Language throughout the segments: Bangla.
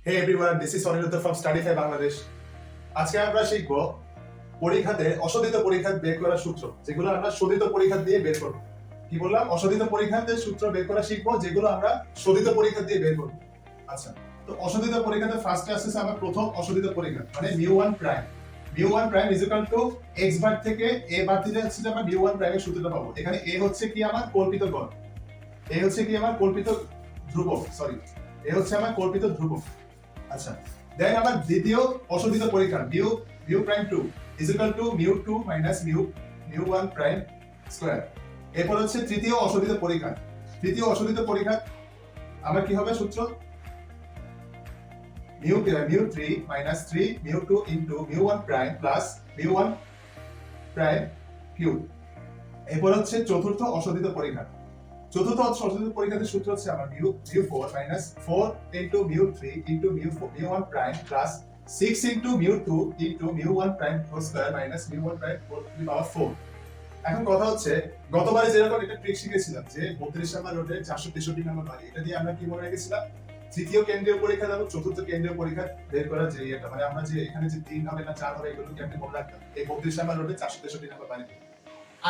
Hey everyone, this is Aniruddha from Studify Bangladesh. আজকে আমরা শিখব পরীক্ষাতে অশোধিত পরীক্ষা বের করার সূত্র, যেগুলো আমরা শোধিত পরীক্ষা দিয়ে বের করব। কি বললাম? অশোধিত পরীক্ষাতে সূত্র বের করা শিখব, যেগুলো আমরা শোধিত পরীক্ষা দিয়ে বের করব। আচ্ছা, তো অশোধিত পরীক্ষাতে ফার্স্টে আসছে আমার প্রথম অশোধিত পরীক্ষা, মানে μ1 prime. μ1 prime is equal to x bar থেকে a বার দিলে হচ্ছে যে আমরা μ1 প্রাইমের সূত্রটা পাবো। এখানে a হচ্ছে কি আমার কল্পিত গড়, a হচ্ছে কি আমার কল্পিত ধ্রুবক, সরি, a হচ্ছে আমার কল্পিত ধ্রুবক। আচ্ছা, দেন আমার দ্বিতীয় অশোধিত পরীক্ষা mu prime 2 is equal to μ2 minus মিউ1 প্রাইম স্কয়ার। এরপর হচ্ছে তৃতীয় অশোধিত পরীক্ষা। তৃতীয় অশোধিত পরীক্ষা আমার কি হবে সূত্র? μ3 মাইনাস 3 μ2 ইনটু মিউ1 প্রাইম প্লাস মিউ1 প্রাইম কিউব। এরপর হচ্ছে চতুর্থ অশোধিত পরীক্ষা। চতুর্থ অশোধিত পরীক্ষাতে সূত্র হচ্ছে আমার μ4 মাইনাস 4 ইনটু μ3 ইনটু মিউ1 প্রাইম প্লাস 6 ইনটু μ2 ইনটু মিউ1 প্রাইম হোল স্কয়ার মাইনাস মিউ1 প্রাইম টু দি পাওয়ার 4। এখন কথা হচ্ছে, গতবারে যেরকম একটা ট্রিক শিখেছিলাম যে 32 নম্বর রোডে 463 নম্বর বাড়ি, এটা দিয়ে আমরা কি মনে রেখেছিলাম? তৃতীয় কেন্দ্রীয় পরীক্ষা এবং চতুর্থ কেন্দ্রীয় পরীক্ষা বের করার যে এটা, মানে আমরা যে এখানে যে 3 হবে না 4 হবে, এগুলো কেমনে মনে রাখতাম এই 32 নম্বর রোডে 463 নম্বর বাড়ি।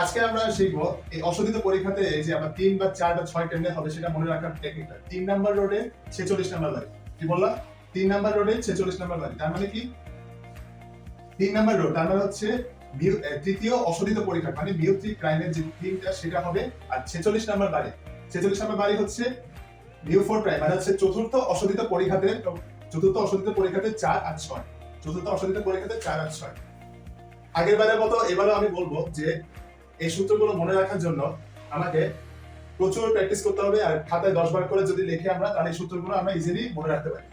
আজকে আমরা শিখবো এই অশোধিত পরীক্ষাতে এই যে আমরা 3 বা 4 বা 6 কেমনে হবে সেটা মনে রাখার টেকনিকটা। 3 নাম্বার রোডে 46 নাম্বার বাড়ি, কি বললাম? 3 নাম্বার রোডে 46 নাম্বার বাড়ি, তার মানে কি 3 নাম্বার রোড, তার মানে হচ্ছে তৃতীয় অশোধিত পরীক্ষা, মানে μ3 প্রাইমের যে 3টা সেটা হবে, আর 46 নাম্বার বাড়ি, 46 নাম্বার বাড়ি হচ্ছে μ4 প্রাইম, মানে হচ্ছে চতুর্থ অশোধিত পরীক্ষাতে 4 আর 6, চতুর্থ অশোধিত পরীক্ষাতে 4 আর 6। আগের বারের মতো এবারও আমি বলবো যে এই সূত্রগুলো মনে রাখার জন্য আমাকে প্রচুর প্র্যাকটিস করতে হবে, আর খাতায় 10 বার করে যদি লিখে আমরা, তাহলে এই সূত্রগুলো আমরা ইজিলি মনে রাখতে পারি।